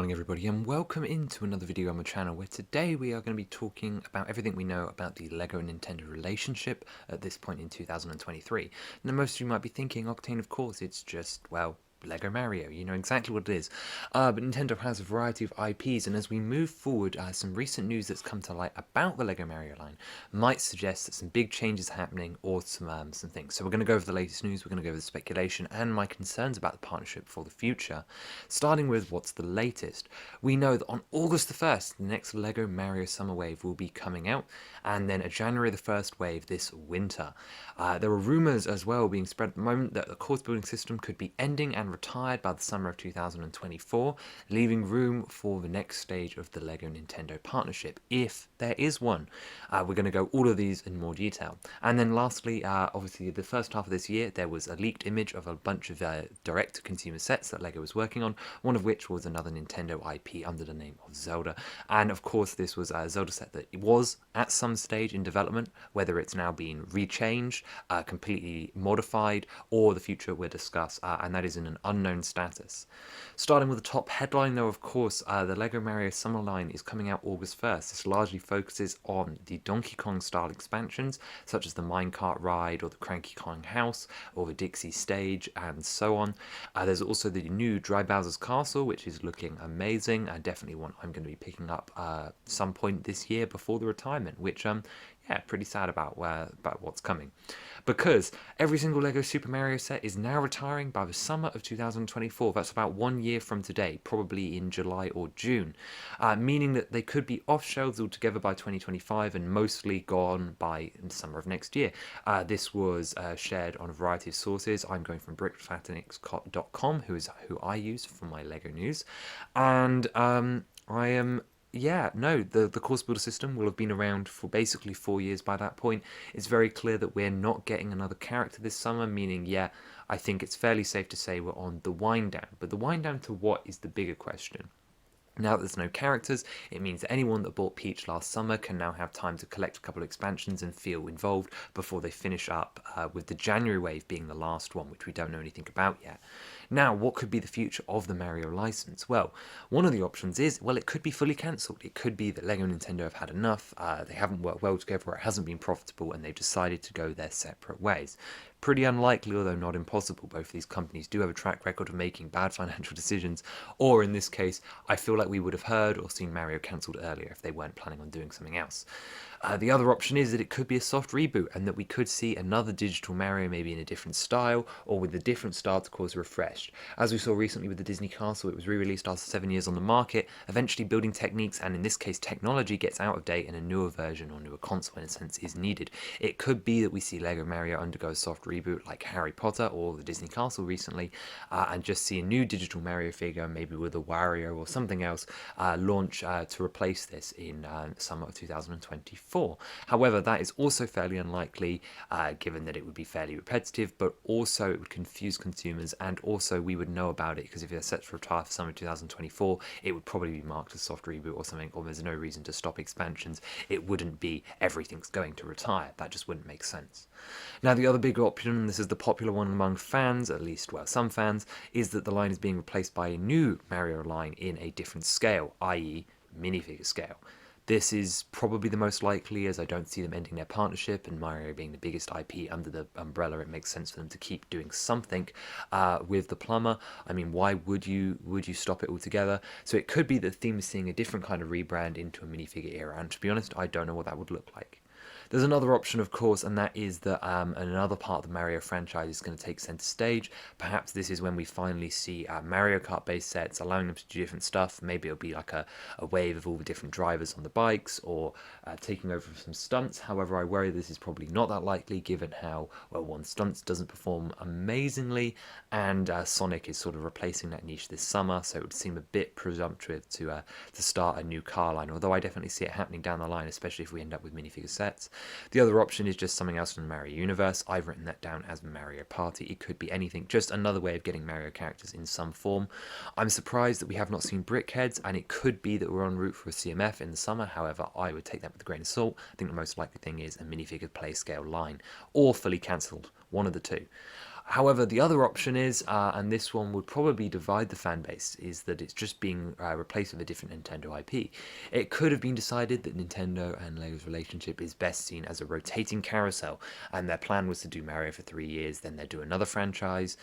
morning everybody, and welcome into another video on my channel where today we are going to be talking about everything we know about the LEGO and Nintendo relationship at this point in 2023. Now most of you might be thinking, Octane, of course, it's just, well, LEGO Mario, you know exactly what it is. But Nintendo has a variety of IPs, and as we move forward, some recent news that's come to light about the LEGO Mario line might suggest that some big changes are happening or some things. So we're going to go over the latest news, we're going to go over the speculation and my concerns about the partnership for the future. Starting with what's the latest. We know that on August the 1st, the next LEGO Mario Summer Wave will be coming out, and then a January the 1st wave this winter. There are rumours as well being spread at the moment that the course building system could be ending and retired by the summer of 2024, leaving room for the next stage of the LEGO Nintendo partnership, if there is one. We're going to go all of these in more detail. And then lastly, obviously the first half of this year, there was a leaked image of a bunch of direct-to-consumer sets that LEGO was working on, one of which was another Nintendo IP under the name of Zelda. And of course, this was a Zelda set that was at some stage in development, whether it's now been rechanged, completely modified, or the future we'll discuss, and that is in an unknown status. Starting with the top headline though, of course, the LEGO Mario Summer line is coming out August 1st. This largely focuses on the Donkey Kong style expansions, such as the minecart ride, or the Cranky Kong house, or the Dixie stage, and so on. There's also the new Dry Bowser's Castle, which is looking amazing, and definitely one I'm going to be picking up some point this year before the retirement, which yeah, pretty sad about what's coming. Because every single LEGO Super Mario set is now retiring by the summer of 2024. That's about 1 year from today, probably in July or June. Meaning that they could be off shelves altogether by 2025 and mostly gone by the summer of next year. This was shared on a variety of sources. I'm going from brickfatanics.com, who I use for my LEGO news. And I am... Yeah, no, the course builder system will have been around for basically 4 years by that point. It's very clear that we're not getting another character this summer, meaning, yeah, I think it's fairly safe to say we're on the wind down. But the wind down to what is the bigger question? Now that there's no characters, it means that anyone that bought Peach last summer can now have time to collect a couple of expansions and feel involved before they finish up with the January wave being the last one, which we don't know anything about yet. Now, what could be the future of the Mario license? Well, one of the options is, well, it could be fully cancelled. It could be that LEGO and Nintendo have had enough, they haven't worked well together, or it hasn't been profitable, and they've decided to go their separate ways. Pretty unlikely, although not impossible. Both of these companies do have a track record of making bad financial decisions, or in this case, I feel like we would have heard or seen Mario cancelled earlier if they weren't planning on doing something else. The other option is that it could be a soft reboot, and that we could see another digital Mario, maybe in a different style, or with a different style to cause refreshed. As we saw recently with the Disney Castle, it was re-released after 7 years on the market. Eventually building techniques, and in this case technology, gets out of date and a newer version or newer console in a sense is needed. It could be that we see LEGO Mario undergo a soft reboot like Harry Potter or the Disney Castle recently, and just see a new digital Mario figure, maybe with a Wario or something else, launch to replace this in summer of 2024. However, that is also fairly unlikely, given that it would be fairly repetitive, but also it would confuse consumers, and also we would know about it, because if they're set to retire for summer 2024, it would probably be marked as soft reboot or something, or there's no reason to stop expansions. It wouldn't be everything's going to retire. That just wouldn't make sense. Now, the other big option, and this is the popular one among fans, at least, well, some fans, is that the line is being replaced by a new Mario line in a different scale, i.e. minifigure scale. This is probably the most likely, as I don't see them ending their partnership, and Mario being the biggest IP under the umbrella, it makes sense for them to keep doing something with the plumber. I mean, why would you stop it altogether? So it could be that the theme is seeing a different kind of rebrand into a minifigure era, and to be honest, I don't know what that would look like. There's another option, of course, and that is that another part of the Mario franchise is going to take center stage. Perhaps this is when we finally see Mario Kart-based sets, allowing them to do different stuff. Maybe it'll be like a wave of all the different drivers on the bikes, or taking over some stunts. However, I worry this is probably not that likely, given how, well, one, stunts doesn't perform amazingly, and Sonic is sort of replacing that niche this summer, so it would seem a bit presumptuous to start a new car line, although I definitely see it happening down the line, especially if we end up with minifigure sets. The other option is just something else from the Mario universe. I've written that down as Mario Party. It could be anything, just another way of getting Mario characters in some form. I'm surprised that we have not seen Brickheads, and it could be that we're en route for a CMF in the summer. However, I would take that with a grain of salt. I think the most likely thing is a minifigure play scale line, or fully cancelled, one of the two. However, the other option is, and this one would probably divide the fan base, is that it's just being replaced with a different Nintendo IP. It could have been decided that Nintendo and Lego's relationship is best seen as a rotating carousel, and their plan was to do Mario for 3 years, then they'd do another franchise,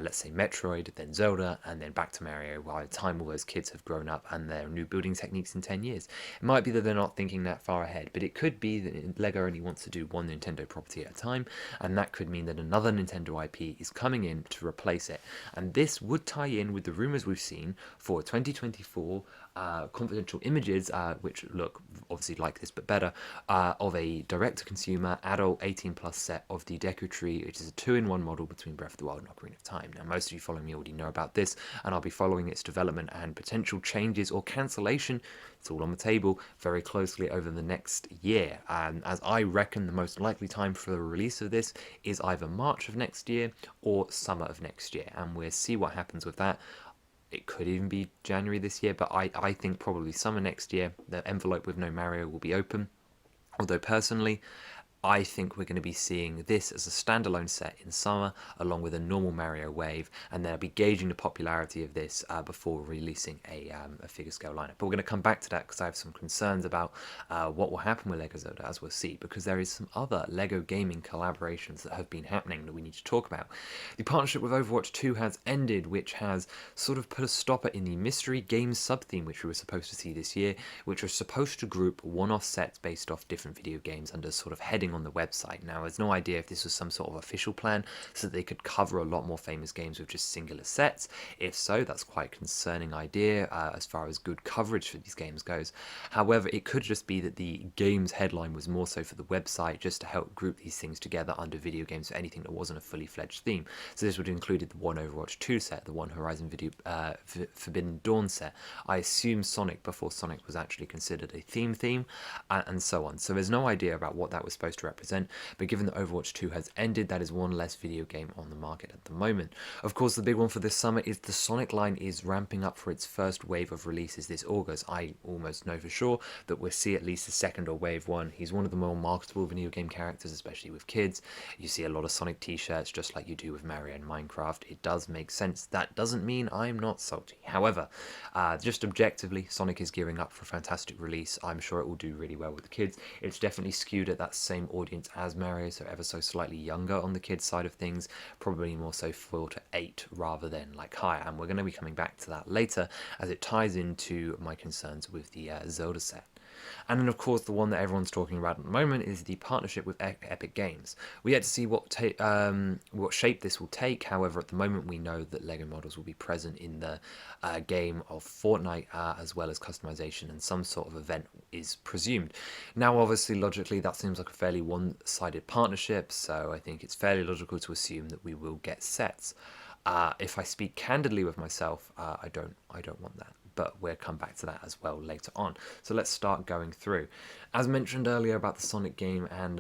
let's say Metroid, then Zelda, and then back to Mario, by the time all those kids have grown up and their new building techniques in 10 years. It might be that they're not thinking that far ahead, but it could be that Lego only wants to do one Nintendo property at a time, and that could mean that another Nintendo IP is coming in to replace it. And this would tie in with the rumors we've seen for 2024 confidential images, which look obviously like this but better, of a direct-to-consumer adult 18 plus set of the Deku Tree, which is a 2-in-1 model between Breath of the Wild and Ocarina of Time. Now, most of you following me already know about this, and I'll be following its development and potential changes or cancellation, it's all on the table, very closely over the next year. As I reckon the most likely time for the release of this is either March of next year or summer of next year, and we'll see what happens with that. It could even be January this year, but I think probably summer next year. The envelope with no Mario will be open. Although personally, I think we're going to be seeing this as a standalone set in summer, along with a normal Mario wave, and then I'll be gauging the popularity of this before releasing a figure scale lineup. But we're going to come back to that because I have some concerns about what will happen with LEGO Zelda, as we'll see, because there is some other LEGO gaming collaborations that have been happening that we need to talk about. The partnership with Overwatch 2 has ended, which has sort of put a stopper in the mystery game sub-theme, which we were supposed to see this year, which was supposed to group one-off sets based off different video games under sort of heading on the website. Now, there's no idea if this was some sort of official plan so that they could cover a lot more famous games with just singular sets. If so, that's quite a concerning idea as far as good coverage for these games goes. However, it could just be that the game's headline was more so for the website, just to help group these things together under video games for anything that wasn't a fully fledged theme. So this would have included the one Overwatch 2 set, the one Horizon Forbidden Dawn set. I assume Sonic before Sonic was actually considered a theme, and so on. So there's no idea about what that was supposed to represent, but given that Overwatch 2 has ended, that is one less video game on the market at the moment. Of course, the big one for this summer is the Sonic line is ramping up for its first wave of releases this August. I almost know for sure that we'll see at least a second or wave one. He's one of the more marketable video game characters, especially with kids. You see a lot of Sonic t-shirts just like you do with Mario and Minecraft. It does make sense. That doesn't mean I'm not salty. However, just objectively, Sonic is gearing up for a fantastic release. I'm sure it will do really well with the kids. It's definitely skewed at that same audience as Mario, so ever so slightly younger on the kids side of things, probably more so 4 to 8 rather than like higher, and we're going to be coming back to that later as it ties into my concerns with the Zelda set. And then, of course, the one that everyone's talking about at the moment is the partnership with Epic Games. We yet to see what shape this will take. However, at the moment, we know that LEGO models will be present in the game of Fortnite, as well as customization, and some sort of event is presumed. Now, obviously, logically, that seems like a fairly one-sided partnership, so I think it's fairly logical to assume that we will get sets. If I speak candidly with myself, I don't want that, but we'll come back to that as well later on. So let's start going through. As mentioned earlier about the Sonic game and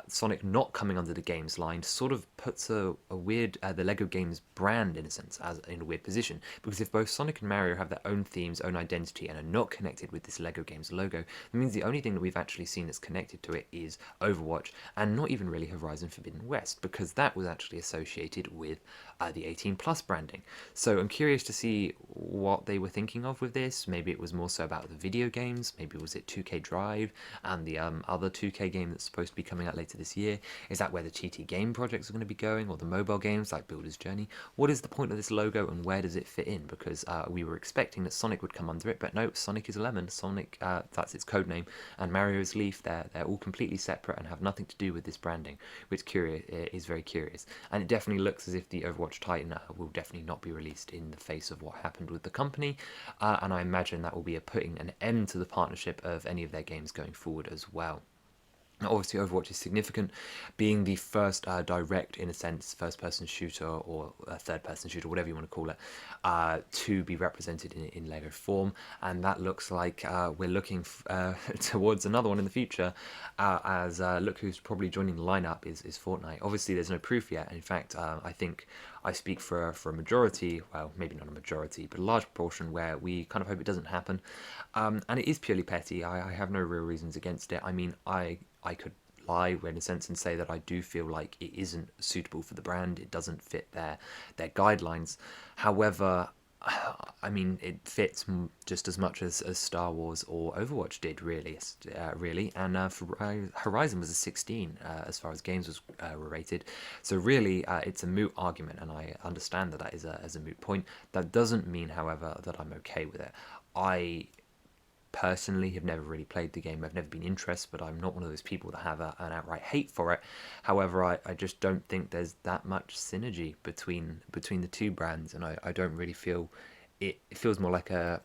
Sonic not coming under the games line sort of puts a weird, the LEGO Games brand in a sense, as in a weird position, because if both Sonic and Mario have their own themes, own identity, and are not connected with this LEGO Games logo, it means the only thing that we've actually seen that's connected to it is Overwatch, and not even really Horizon Forbidden West, because that was actually associated with the 18 plus branding. So I'm curious to see what they were thinking of with this. Maybe it was more so about the video games, maybe was it 2K Drive and the other 2K game that's supposed to be coming out later this year. Is that where the TT game projects are going to be going, or the mobile games like Builder's Journey? What is the point of this logo and where does it fit in? Because we were expecting that Sonic would come under it, but no, Sonic is a lemon. Sonic, that's its code name, and Mario is Leaf. They're all completely separate and have nothing to do with this branding, which is very curious. And it definitely looks as if the Overwatch Titan will definitely not be released in the face of what happened with the company, and I imagine that will be putting an end to the partnership of any of their games going forward as well. Now, obviously, Overwatch is significant, being the first direct, in a sense, first-person shooter or third-person shooter, whatever you want to call it, to be represented in LEGO form, and that looks like we're looking towards another one in the future, as look who's probably joining the lineup is Fortnite. Obviously, there's no proof yet. In fact, I think I speak for a majority, well, maybe not a majority, but a large proportion where we kind of hope it doesn't happen, and it is purely petty. I have no real reasons against it. I mean, I could reply in a sense and say that I do feel like it isn't suitable for the brand. It doesn't fit their guidelines. However, I mean, it fits just as much as Star Wars or Overwatch did, really. And Horizon was a 16 as far as games were rated. So really, it's a moot argument, and I understand that that is as a moot point. That doesn't mean, however, that I'm okay with it. I personally have never really played the game. I've never been interested, but I'm not one of those people that have an outright hate for it. However, I just don't think there's that much synergy between the two brands, and I don't really feel it feels more like a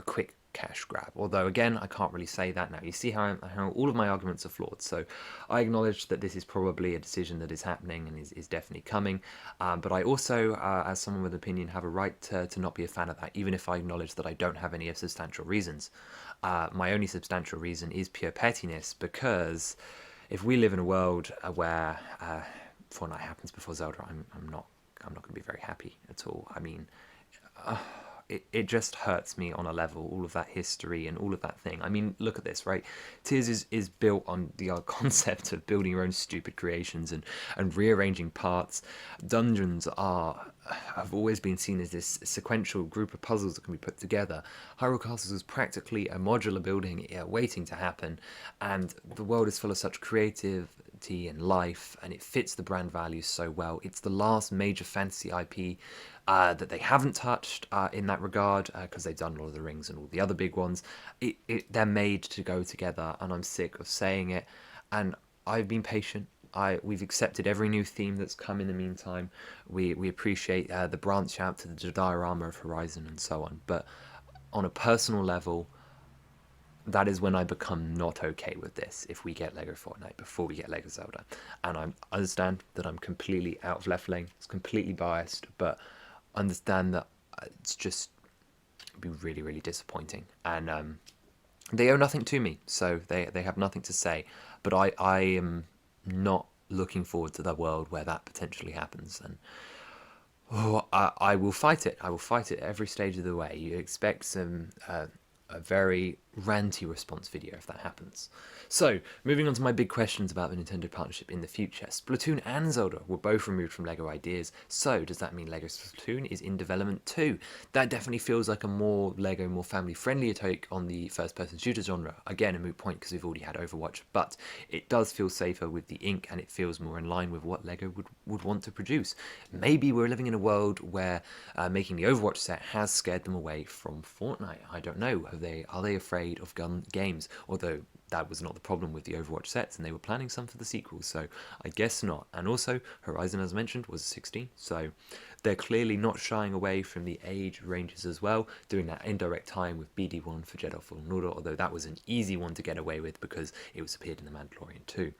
quick cash grab. Although again, I can't really say that now. You see how all of my arguments are flawed. So I acknowledge that this is probably a decision that is happening and is definitely coming. But I also, as someone with an opinion, have a right to not be a fan of that, even if I acknowledge that I don't have any substantial reasons. My only substantial reason is pure pettiness, because if we live in a world where Fortnite happens before Zelda, I'm not going to be very happy at all. I mean, it just hurts me on a level, all of that history and all of that thing. I mean, look at this, right? Tears is built on the concept of building your own stupid creations and rearranging parts. Dungeons have always been seen as this sequential group of puzzles that can be put together. Hyrule Castles is practically a modular building waiting to happen, and the world is full of such creativity and life, and it fits the brand values so well. It's the last major fantasy IP that they haven't touched in that regard, because they've done Lord of the Rings and all the other big ones. They're made to go together, and I'm sick of saying it. And I've been patient. We've accepted every new theme that's come in the meantime. We appreciate the branch out to the diorama of Horizon and so on. But on a personal level, that is when I become not okay with this. If we get Lego Fortnite before we get Lego Zelda, and I understand that I'm completely out of left lane, it's completely biased, but understand that it's just be really, really disappointing. And they owe nothing to me, so they have nothing to say. But I am not looking forward to the world where that potentially happens. And I will fight it. I will fight it every stage of the way. You expect a very ranty response video if that happens. So, moving on to my big questions about the Nintendo partnership in the future. Splatoon and Zelda were both removed from LEGO Ideas, so does that mean LEGO Splatoon is in development too? That definitely feels like a more LEGO, more family-friendly take on the first-person shooter genre. Again, a moot point because we've already had Overwatch, but it does feel safer with the ink, and it feels more in line with what LEGO would want to produce. Maybe we're living in a world where making the Overwatch set has scared them away from Fortnite. I don't know. Are they afraid of gun games? Although that was not the problem with the Overwatch sets, and they were planning some for the sequels, so I guess not. And also, Horizon, as mentioned, was 16, so they're clearly not shying away from the age ranges as well, doing that indirect time with BD1 for Jedi Fallen Order, although that was an easy one to get away with because it was appeared in The Mandalorian too.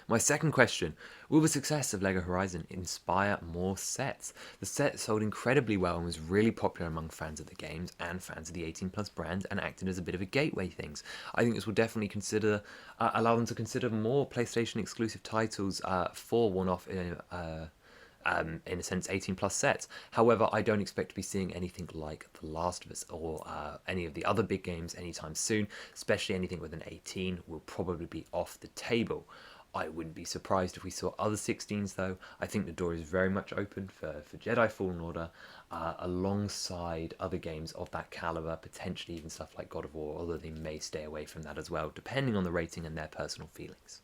My second question, will the success of LEGO Horizon inspire more sets? The set sold incredibly well and was really popular among fans of the games and fans of the 18 plus brand, and acted as a bit of a gateway things. I think this will definitely allow them to consider more PlayStation exclusive titles for one-off in a sense 18 plus sets. However, I don't expect to be seeing anything like The Last of Us or any of the other big games anytime soon, especially anything with an 18 will probably be off the table. I wouldn't be surprised if we saw other 16s though. I think the door is very much open for Jedi Fallen Order alongside other games of that caliber, potentially even stuff like God of War, although they may stay away from that as well, depending on the rating and their personal feelings.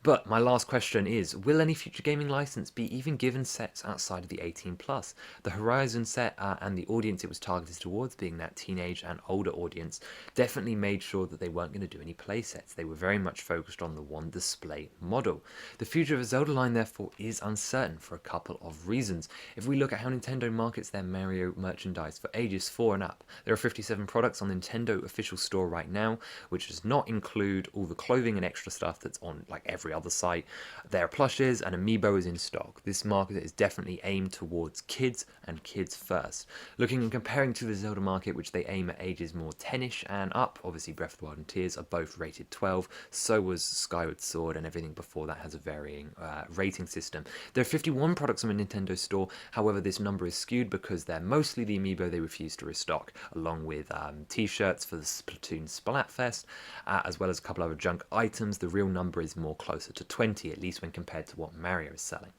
But my last question is, will any future gaming license be even given sets outside of the 18 plus? The Horizon set and the audience it was targeted towards, being that teenage and older audience, definitely made sure that they weren't going to do any play sets. They were very much focused on the one display model. The future of the Zelda line therefore is uncertain for a couple of reasons. If we look at how Nintendo markets their Mario merchandise for ages 4 and up, there are 57 products on the Nintendo official store right now, which does not include all the clothing and extra stuff that's on like every other site, there are plushes and amiibos in stock. This market is definitely aimed towards kids and kids first. Looking and comparing to the Zelda market, which they aim at ages more 10ish and up, obviously Breath of the Wild and Tears are both rated 12, so was Skyward Sword, and everything before that has a varying rating system. There are 51 products on the Nintendo store, however this number is skewed because they're mostly the amiibo they refuse to restock, along with t-shirts for the Splatoon Splatfest, as well as a couple other junk items. The real number is more closer to 20, at least when compared to what Mario is selling.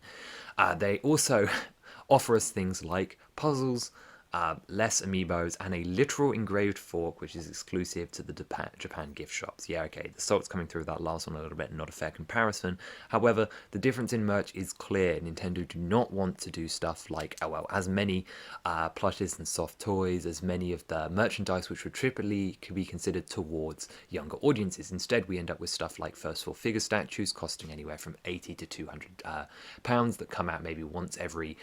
They also offer us things like puzzles, less amiibos, and a literal engraved fork, which is exclusive to the Japan gift shops. Yeah, okay, the salt's coming through that last one a little bit, not a fair comparison. However, the difference in merch is clear. Nintendo do not want to do stuff like, as many plushes and soft toys, as many of the merchandise which would typically could be considered towards younger audiences. Instead, we end up with stuff like first four figure statues costing anywhere from 80 to 200 pounds that come out maybe once every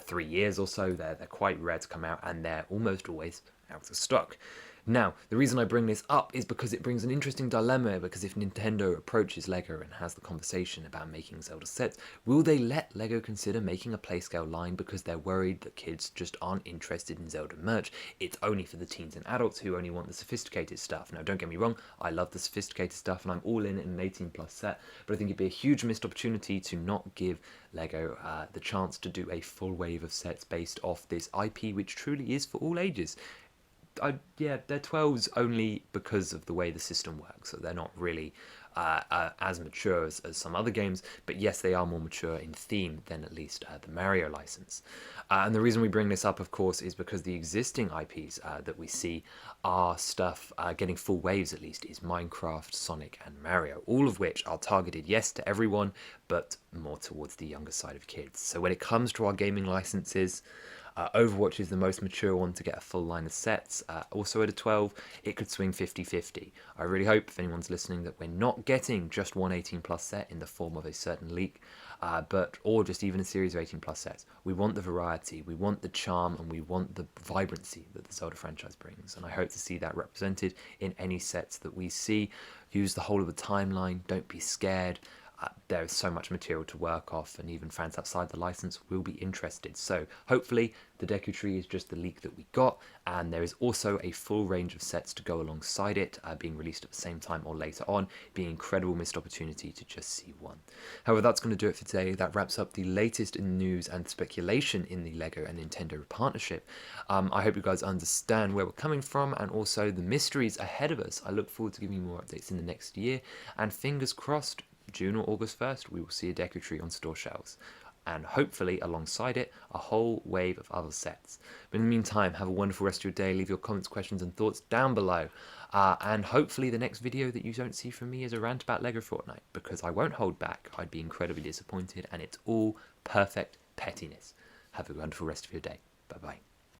3 years or so. They're quite rare to come out, and they're almost always out of stock. Now, the reason I bring this up is because it brings an interesting dilemma, because if Nintendo approaches LEGO and has the conversation about making Zelda sets, will they let LEGO consider making a Playscale line because they're worried that kids just aren't interested in Zelda merch? It's only for the teens and adults who only want the sophisticated stuff. Now, don't get me wrong, I love the sophisticated stuff and I'm all in an 18 plus set, but I think it'd be a huge missed opportunity to not give LEGO the chance to do a full wave of sets based off this IP, which truly is for all ages. Yeah, they're 12s only because of the way the system works, so they're not really as mature as some other games, but yes, they are more mature in theme than at least the Mario license. And the reason we bring this up, of course, is because the existing IPs that we see are stuff getting full waves, at least, is Minecraft, Sonic, and Mario, all of which are targeted, yes, to everyone, but more towards the younger side of kids. So when it comes to our gaming licenses, Overwatch is the most mature one to get a full line of sets. Also at a 12, it could swing 50-50. I really hope, if anyone's listening, that we're not getting just one 18 plus set in the form of a certain leak, or just even a series of 18 plus sets. We want the variety, we want the charm, and we want the vibrancy that the Zelda franchise brings. And I hope to see that represented in any sets that we see. Use the whole of the timeline, don't be scared. There is so much material to work off, and even fans outside the license will be interested. So hopefully the Deku Tree is just the leak that we got, and there is also a full range of sets to go alongside it, being released at the same time or later on, being an incredible missed opportunity to just see one. However, that's going to do it for today. That wraps up the latest in news and speculation in the LEGO and Nintendo partnership. I hope you guys understand where we're coming from, and also the mysteries ahead of us. I look forward to giving you more updates in the next year, and fingers crossed, June or August 1st, we will see a Deku Tree on store shelves, and hopefully alongside it a whole wave of other sets. But in the meantime, have a wonderful rest of your day. Leave your comments, questions and thoughts down below, and hopefully the next video that you don't see from me is a rant about LEGO Fortnite, because I won't hold back. I'd be incredibly disappointed, and it's all perfect pettiness. Have a wonderful rest of your day. Bye bye.